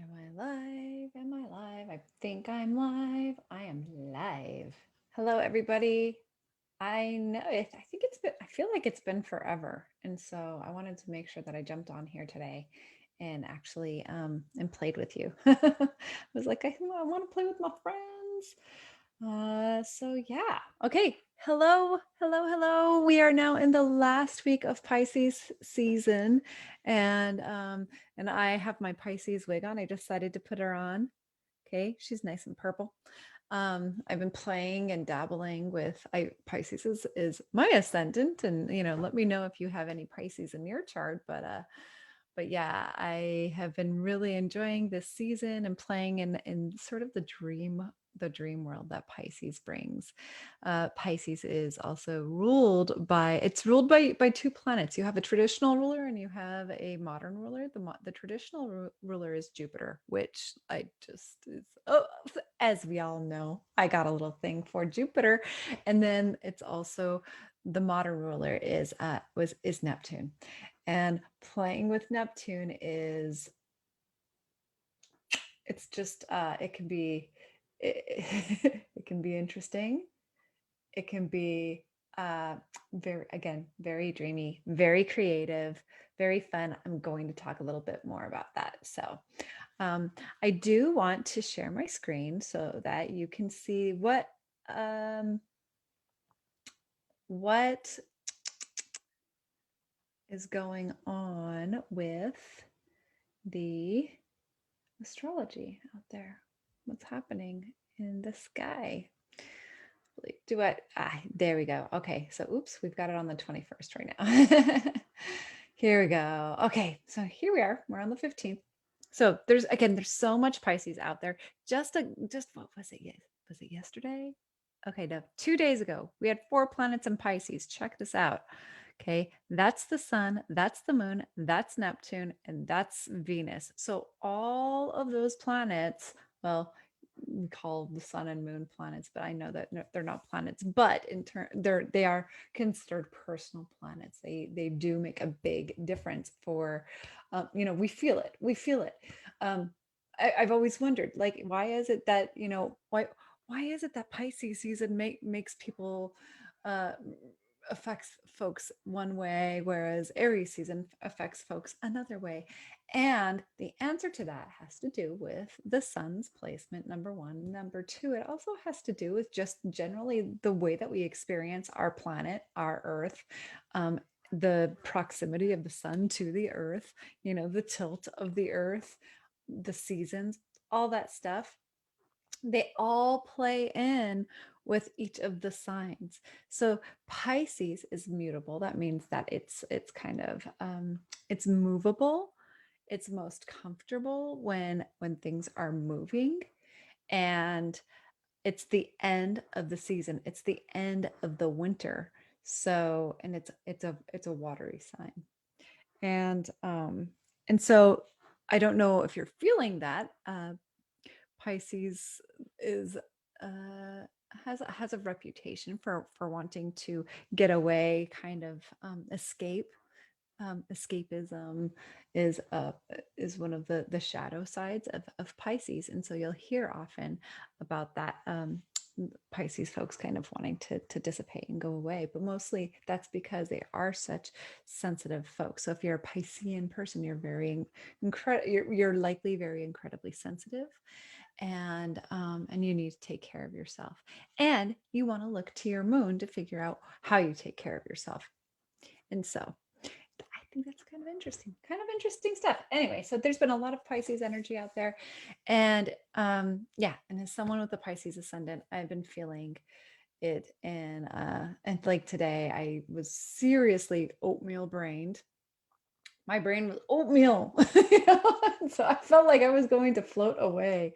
Am I live? Am I live? I think I'm live. I am live. Hello, everybody. I know, I think it's been, I feel like it's been forever. And so I wanted to make sure that I jumped on here today and actually and played with you. I was like, I want to play with my friends. So yeah. Okay. Hello, hello, hello. We are now in the last week of Pisces season, and I have my Pisces wig on. I decided to put her on. Okay, she's nice and purple. I've been playing and dabbling with Pisces is my ascendant, and let me know if you have any Pisces in your chart. But yeah, I have been really enjoying this season and playing in sort of the dream world that Pisces brings. Pisces is also ruled by two planets. You have a traditional ruler and you have a modern ruler. The traditional ruler is Jupiter, which I just is as we all know, I got a little thing for Jupiter, and then it's also the modern ruler is Neptune. And playing with Neptune it's just it can be it can be interesting. It can be very dreamy, very creative, very fun. I'm going to talk a little bit more about that. So I do want to share my screen so that you can see what is going on with the astrology out there. What's happening in the sky? Do it. There we go. Okay, so oops, we've got it on the 21st right now. Here we go. Okay, so here we are. We're on the 15th. So there's so much Pisces out there. Just what was it? Was it yesterday? Okay, no, 2 days ago, we had 4 planets in Pisces. Check this out. Okay, that's the sun, that's the moon, that's Neptune, and that's Venus. So all of those planets, well, we call the sun and moon planets, but I know that they're not planets, but they are considered personal planets. They do make a big difference for we feel it. I've always wondered, like, why is it that why is it that Pisces season makes people uh affects folks one way, whereas Aries season affects folks another way? And the answer to that has to do with the sun's placement, number one. Number two, it also has to do with just generally the way that we experience our planet, our Earth, the proximity of the sun to the Earth, the tilt of the Earth, the seasons, all that stuff. They all play in with each of the signs. So Pisces is mutable. That means that it's kind of it's movable. It's most comfortable when things are moving, and it's the end of the season. It's the end of the winter. So, and it's a watery sign. And so I don't know if you're feeling that. Pisces is has a reputation for wanting to get away, kind of escape. Escapism is uh is one of the shadow sides of Pisces, and so you'll hear often about that. Pisces folks kind of wanting to dissipate and go away, but mostly that's because they are such sensitive folks. So if you're a Piscean person, you're likely very incredibly sensitive, and you need to take care of yourself, and you want to look to your moon to figure out how you take care of yourself. And so I think that's kind of interesting stuff. Anyway, so there's been a lot of Pisces energy out there, and yeah, and as someone with a Pisces ascendant, I've been feeling it. And like today, I was seriously oatmeal brained. My brain was oatmeal, so I felt like I was going to float away.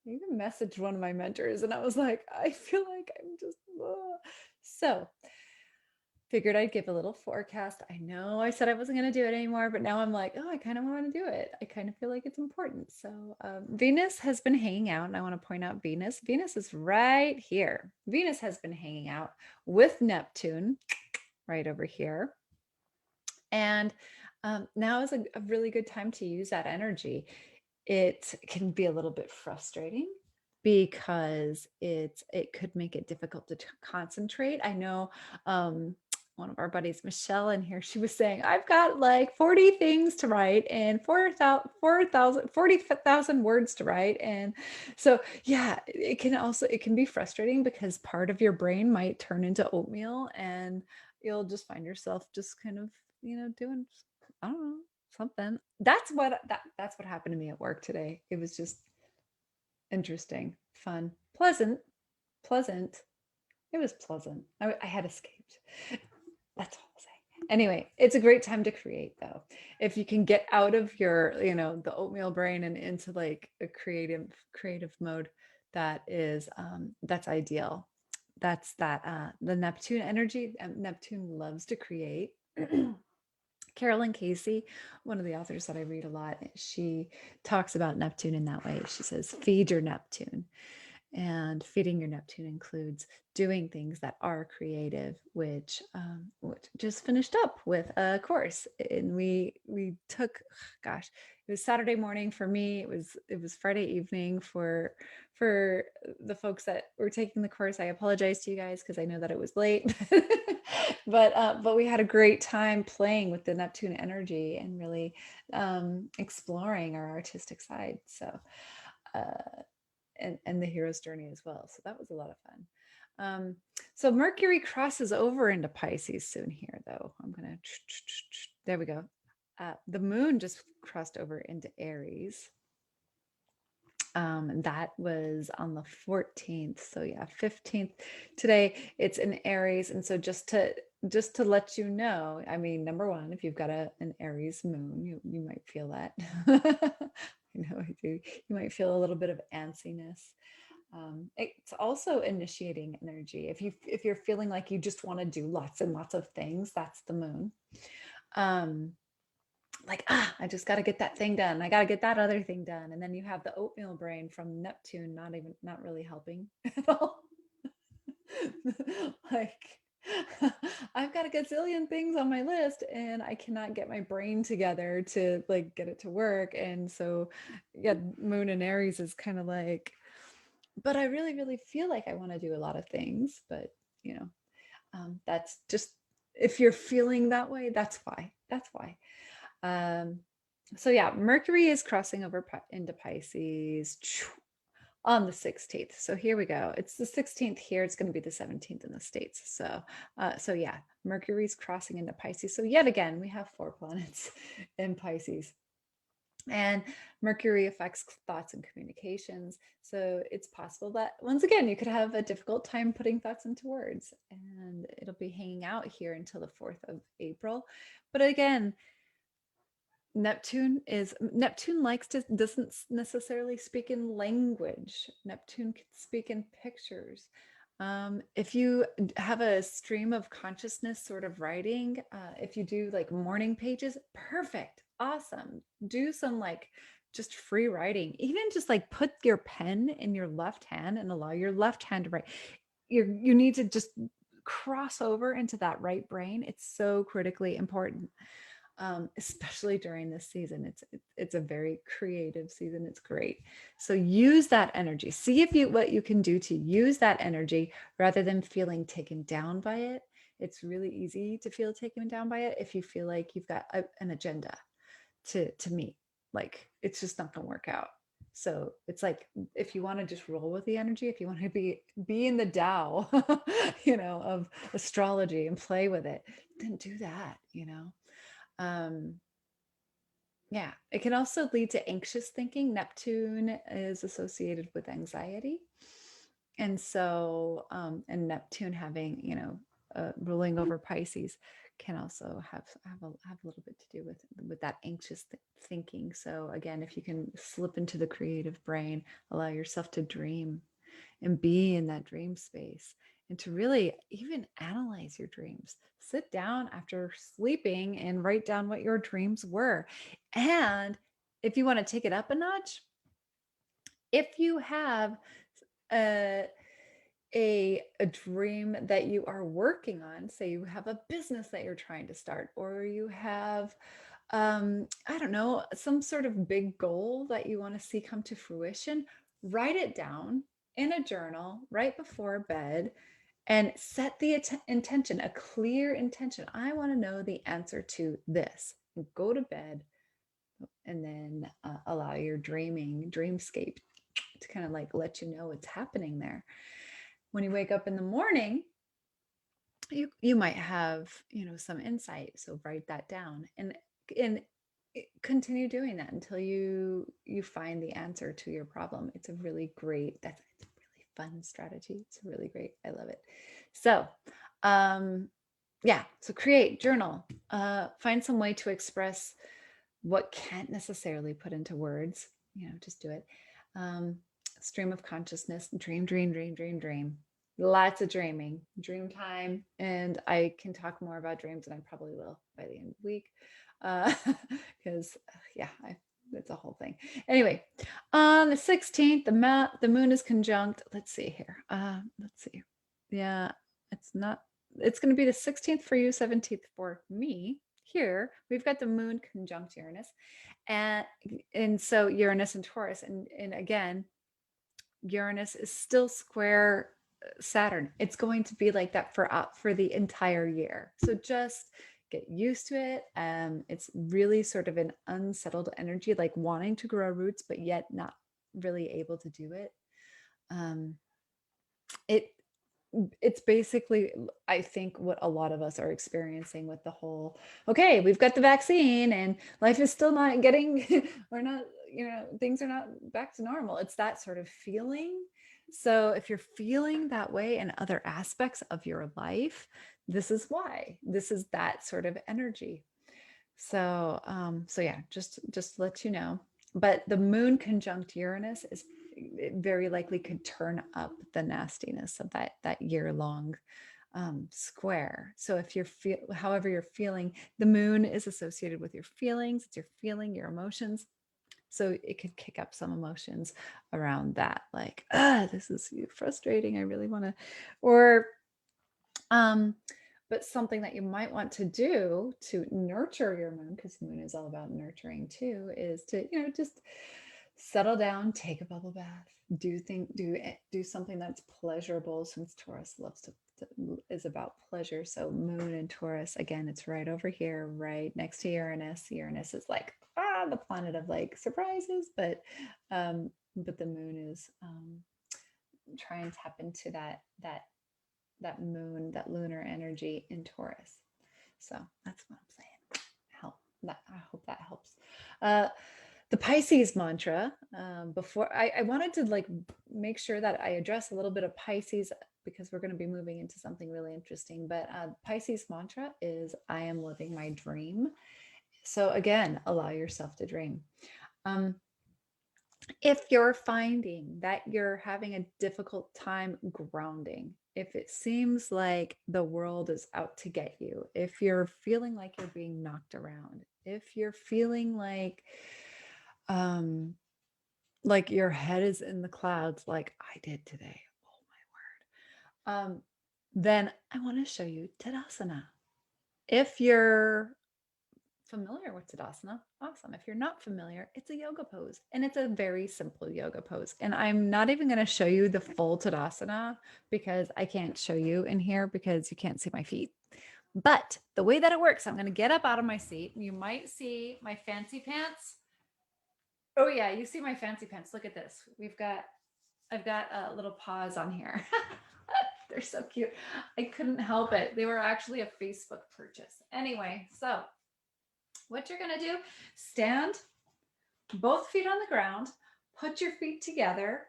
I even messaged one of my mentors, and I was like, I feel like I'm just so figured I'd give a little forecast. I know I said I wasn't going to do it anymore, but now I'm like, oh, I kind of want to do it. I kind of feel like it's important. So Venus has been hanging out, and I want to point out Venus. Venus is right here. Venus has been hanging out with Neptune right over here. And now is a really good time to use that energy. it can be a little bit frustrating because it could make it difficult to concentrate. I know one of our buddies, Michelle, in here, she was saying, I've got like 40 things to write and 40,000 words to write. And so, yeah, it can be frustrating because part of your brain might turn into oatmeal and you'll just find yourself just kind of, doing, I don't know, something. That's what happened to me at work today. It was just interesting, fun, pleasant. It was pleasant. I had escaped. That's all I'll say. Anyway, it's a great time to create though. If you can get out of your, the oatmeal brain and into like a creative mode, that's ideal. That's the Neptune energy. Neptune loves to create. Carolyn Casey, one of the authors that I read a lot, she talks about Neptune in that way. She says, feed your Neptune. And feeding your Neptune includes doing things that are creative, which just finished up with a course. And we took, gosh, it was Saturday morning for me. It was Friday evening for the folks that were taking the course. I apologize to you guys because I know that it was late. But we had a great time playing with the Neptune energy and really exploring our artistic side. So and the hero's journey as well. So that was a lot of fun. So Mercury crosses over into Pisces soon here, though. There we go. The moon just crossed over into Aries. That was on the 14th. So yeah, 15th today it's in Aries. And so just to let you know, I mean, number one, if you've got an Aries moon, you might feel that. I do. You might feel a little bit of antsiness. It's also initiating energy. If you're feeling like you just want to do lots and lots of things, that's the moon. Like, I just got to get that thing done. I got to get that other thing done. And then you have the oatmeal brain from Neptune, not really helping at all. Like, I've got a gazillion things on my list and I cannot get my brain together to like get it to work. And so, yeah, moon in Aries is kind of like, but I really, really feel like I want to do a lot of things. But, that's just, if you're feeling that way, that's why. That's why. So yeah, Mercury is crossing over into Pisces on the 16th. So here we go. It's the 16th here. It's going to be the 17th in the States. So yeah, Mercury's crossing into Pisces. So yet again, we have 4 planets in Pisces. And Mercury affects thoughts and communications. So it's possible that, once again, you could have a difficult time putting thoughts into words. And it'll be hanging out here until the 4th of April. But again, Neptune doesn't necessarily speak in language. Neptune can speak in pictures. If you have a stream of consciousness sort of writing, if you do like morning pages, perfect, awesome. Do some like just free writing, even just like put your pen in your left hand and allow your left hand to write. You need to just cross over into that right brain. It's so critically important. Especially during this season. It's a very creative season. It's great. So use that energy. See what you can do to use that energy rather than feeling taken down by it. It's really easy to feel taken down by it if you feel like you've got an agenda to meet. Like it's just not going to work out. So it's like, if you want to just roll with the energy, if you want to be in the Tao, of astrology and play with it, then do that. Yeah, it can also lead to anxious thinking. Neptune is associated with anxiety. And so, and Neptune having, ruling over Pisces can also have a little bit to do with that anxious thinking. So again, if you can slip into the creative brain, allow yourself to dream and be in that dream space and to really even analyze your dreams. Sit down after sleeping and write down what your dreams were. And if you want to take it up a notch, if you have a dream that you are working on, say you have a business that you're trying to start, or you have I don't know, some sort of big goal that you want to see come to fruition, write it down in a journal right before bed and set the intention, a clear intention. I want to know the answer to this. Go to bed and then allow your dreamscape to kind of like let you know what's happening there. When you wake up in the morning, you might have, some insight, so write that down and continue doing that until you find the answer to your problem. It's a really great, it's a really fun strategy. It's really great. I love it. So yeah, so create, journal, find some way to express what can't necessarily put into words. Just do it. Stream of consciousness, dream, dream, dream, dream, dream. Lots of dreaming, dream time. And I can talk more about dreams, and I probably will by the end of the week. Because yeah, it's a whole thing. Anyway, on the 16th, the moon is conjunct. Let's see here. Let's see. Yeah, it's going to be the 16th for you, 17th for me. Here we've got the moon conjunct Uranus, and so Uranus and Taurus, and again, Uranus is still square Saturn. It's going to be like that for the entire year. So just get used to it. It's really sort of an unsettled energy, like wanting to grow roots, but yet not really able to do it. It it's basically, I think, what a lot of us are experiencing with the whole, okay, we've got the vaccine and life is still not getting, we're not, things are not back to normal. It's that sort of feeling. So if you're feeling that way in other aspects of your life, this is why. This is that sort of energy. So so yeah, just to let you know. But the moon conjunct Uranus is, it very likely could turn up the nastiness of that year-long square. So if however you're feeling, the moon is associated with your feelings. It's your feeling, your emotions. So it could kick up some emotions around that, like, this is frustrating. I really want to, or but something that you might want to do to nurture your moon, because the moon is all about nurturing too, is to, just settle down, take a bubble bath, do something that's pleasurable, since Taurus is about pleasure. So moon and Taurus, again, it's right over here, right next to Uranus. Uranus is like the planet of like surprises, but the moon is try and tap into that moon, that lunar energy in Taurus. So that's what I'm saying. I hope that helps. The Pisces mantra, before I wanted to like make sure that I address a little bit of Pisces, because we're going to be moving into something really interesting. But Pisces mantra is, I am living my dream. So again, allow yourself to dream. If you're finding that you're having a difficult time grounding, if it seems like the world is out to get you, if you're feeling like you're being knocked around, if you're feeling like your head is in the clouds, like I did today, oh my word, then I want to show you Tadasana. If you're familiar with Tadasana, awesome. If you're not familiar, it's a yoga pose, and it's a very simple yoga pose. And I'm not even going to show you the full Tadasana because I can't show you in here because you can't see my feet. But the way that it works, I'm going to get up out of my seat. You might see my fancy pants. Oh yeah, you see my fancy pants. Look at this. I've got a little paws on here. They're so cute. I couldn't help it. They were actually a Facebook purchase. Anyway, so what you're going to do, stand both feet on the ground, put your feet together,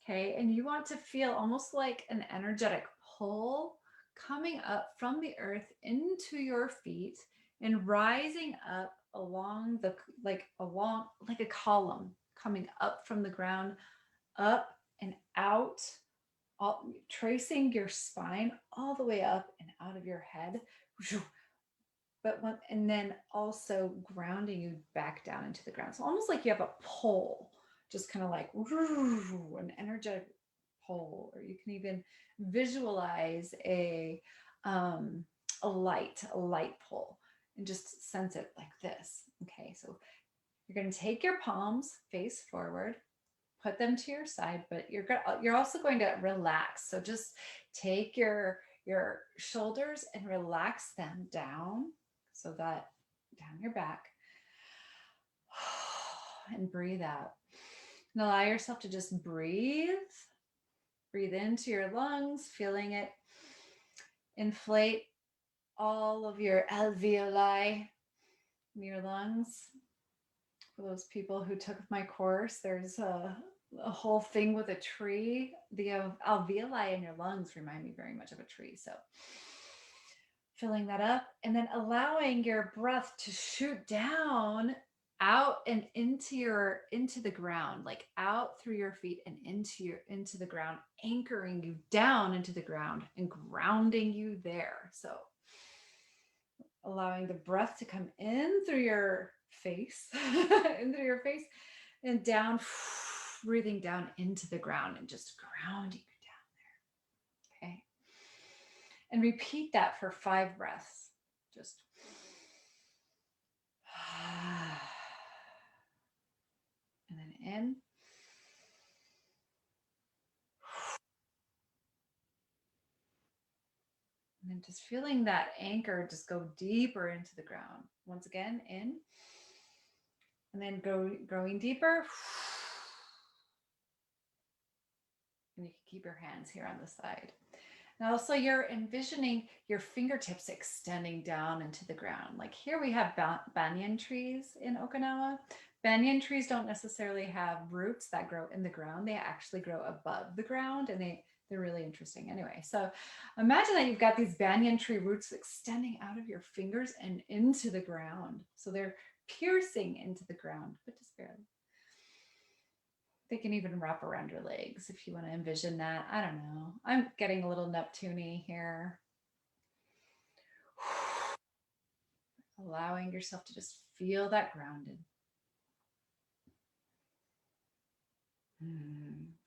okay? And you want to feel almost like an energetic pull coming up from the earth into your feet and rising up along like a column, coming up from the ground, up and out, tracing your spine all the way up and out of your head. And then also grounding you back down into the ground. So almost like you have a pole, just kind of like an energetic pole, or you can even visualize a light pole. and just sense it like this. Okay, so you're going to take your palms face forward, put them to your side, but you're also going to relax. So just take your shoulders and relax them down, so that down your back, and breathe out. And allow yourself to just breathe into your lungs, feeling it inflate all of your alveoli in your lungs. For those people who took my course, there's a whole thing with a tree. The alveoli in your lungs remind me very much of a tree. So filling that up, and then allowing your breath to shoot down, out and into the ground, like out through your feet and into the ground, anchoring you down into the ground and grounding you there. So allowing the breath to come in through your face, in through your face, and down, breathing down into the ground and just grounding you down there. Okay. And repeat that for 5 breaths. Just and then in. And then just feeling that anchor just go deeper into the ground. Once again, in. And then growing deeper. And you can keep your hands here on the side. And also you're envisioning your fingertips extending down into the ground. Like here we have banyan trees in Okinawa. Banyan trees don't necessarily have roots that grow in the ground. They actually grow above the ground, and they're really interesting. Anyway, so imagine that you've got these banyan tree roots extending out of your fingers and into the ground. So they're piercing into the ground, but just barely. They can even wrap around your legs if you want to envision that. I don't know. I'm getting a little Neptune-y here. Allowing yourself to just feel that grounded.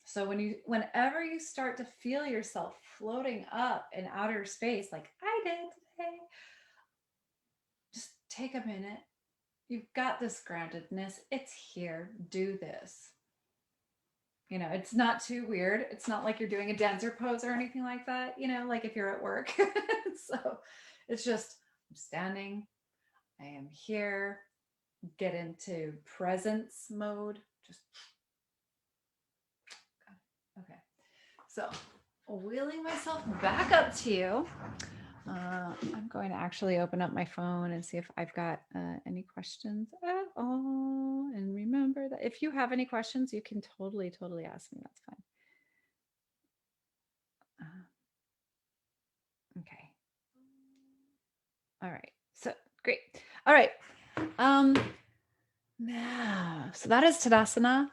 So whenever you start to feel yourself floating up in outer space, like I did today, just take a minute. You've got this groundedness. It's here. Do this. You know, it's not too weird. It's not like you're doing a dancer pose or anything like that, you know, like if you're at work. So it's just, I'm standing, I am here, get into presence mode. Just, okay. So wheeling myself back up to you. I'm going to actually open up my phone and see if I've got any questions at all. And remember that if you have any questions, you can totally ask me. That's fine. Okay. All right. So great. All right. Now, so that is Tadasana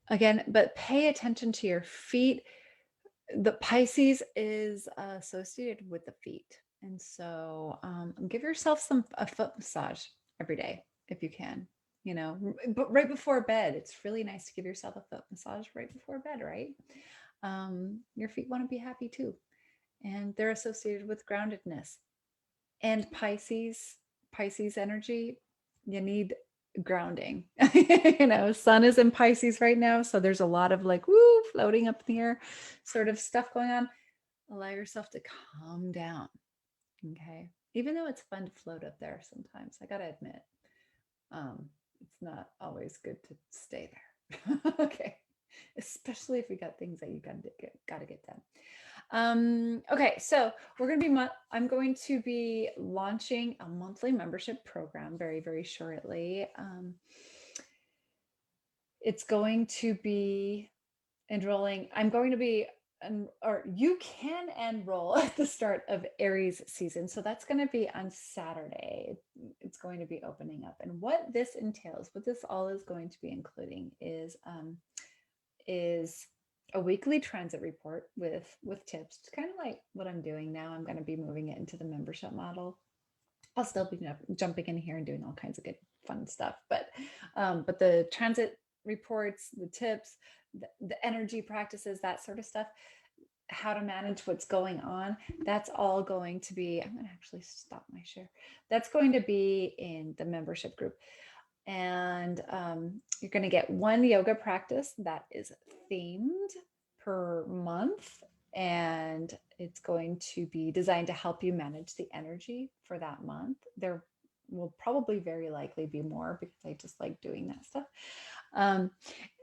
again, but pay attention to your feet. The Pisces is associated with the feet. And so give yourself a foot massage every day if you can, you know, but right before bed. It's really nice to give yourself a foot massage right before bed, right? Your feet want to be happy too. And they're associated with groundedness. And Pisces energy, you need grounding. You know, sun is in Pisces right now, so there's a lot of like woo floating up in the air sort of stuff going on. Allow yourself to calm down. Okay, even though it's fun to float up there sometimes, I gotta admit, it's not always good to stay there. Okay, especially if you got things that you gotta get done. Okay, so I'm going to be launching a monthly membership program very shortly. It's going to be enrolling. I'm going to be, or you can enroll at the start of Aries season. So that's going to be on Saturday. It's going to be opening up. And what this entails, what this all is going to be including is a weekly transit report with tips. It's kind of like what I'm doing now. I'm going to be moving it into the membership model. I'll still be jumping in here and doing all kinds of good fun stuff, but the transit reports, the tips, the energy practices, that sort of stuff, how to manage what's going on, that's all going to be, I'm going to actually stop my share. That's going to be in the membership group. And you're going to get one yoga practice that is themed per month. And it's going to be designed to help you manage the energy for that month. There will probably very likely be more because I just like doing that stuff.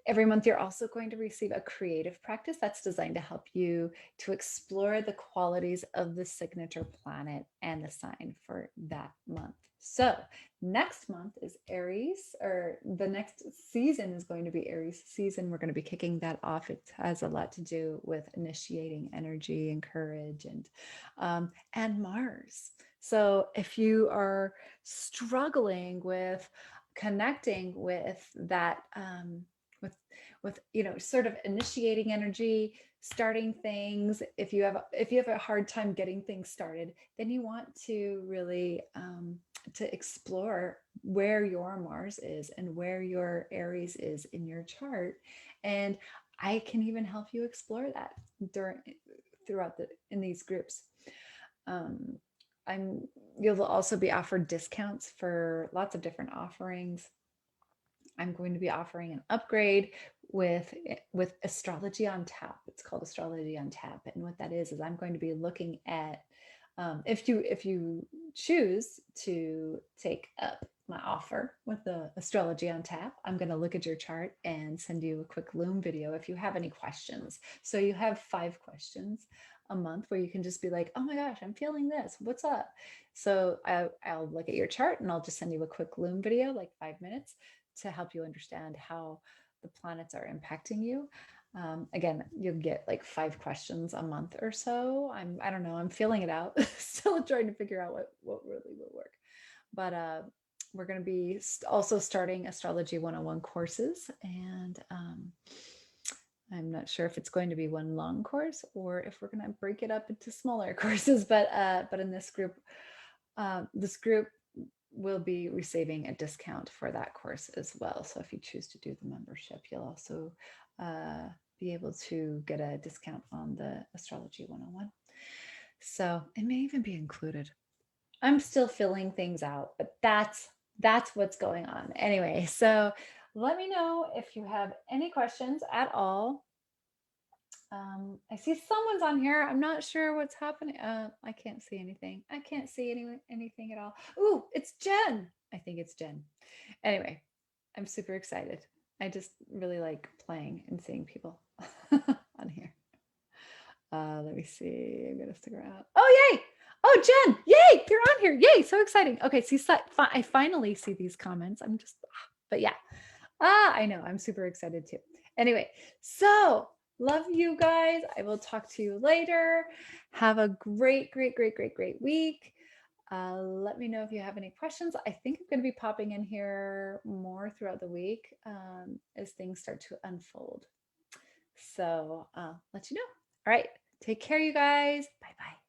Every month, you're also going to receive a creative practice that's designed to help you to explore the qualities of the signature planet and the sign for that month. So next month is Aries, or the next season is going to be Aries season. We're going to be kicking that off. It has a lot to do with initiating energy and courage and Mars. So if you are struggling with connecting with that, with sort of initiating energy, starting things, if you have a hard time getting things started, then you want to really to explore where your Mars is and where your Aries is in your chart. And I can even help you explore that throughout in these groups. You'll also be offered discounts for lots of different offerings. I'm going to be offering an upgrade with Astrology on Tap. It's called Astrology on Tap, and what that is I'm going to be looking at, if you choose to take up my offer with the Astrology on Tap, I'm going to look at your chart and send you a quick Loom video if you have any questions. So you have 5 questions a month where you can just be like, oh my gosh, I'm feeling this, what's up? So I'll look at your chart and I'll just send you a quick Loom video, like 5 minutes, to help you understand how the planets are impacting you. Again, you'll get like 5 questions a month or so. I don't know, I'm feeling it out. Still trying to figure out what really will work. But we're going to be also starting Astrology 101 courses. And I'm not sure if it's going to be one long course or if we're going to break it up into smaller courses. But in this group will be receiving a discount for that course as well. So if you choose to do the membership, you'll also be able to get a discount on the Astrology 101. So it may even be included. I'm still filling things out, but that's what's going on. Anyway, so let me know if you have any questions at all. I see someone's on here. I'm not sure what's happening. I can't see anything. I can't see anything at all. Ooh, it's Jen. I think it's Jen. Anyway, I'm super excited. I just really like playing and seeing people on here. Let me see. I'm gonna stick around. Oh, yay! Oh, Jen! Yay! You're on here. Yay! So exciting. Okay, see, I finally see these comments. But yeah. I know. I'm super excited too. Anyway, so love you guys. I will talk to you later. Have a great week. Let me know if you have any questions. I think I'm going to be popping in here more throughout the week as things start to unfold. So let you know. All right. Take care, you guys. Bye-bye.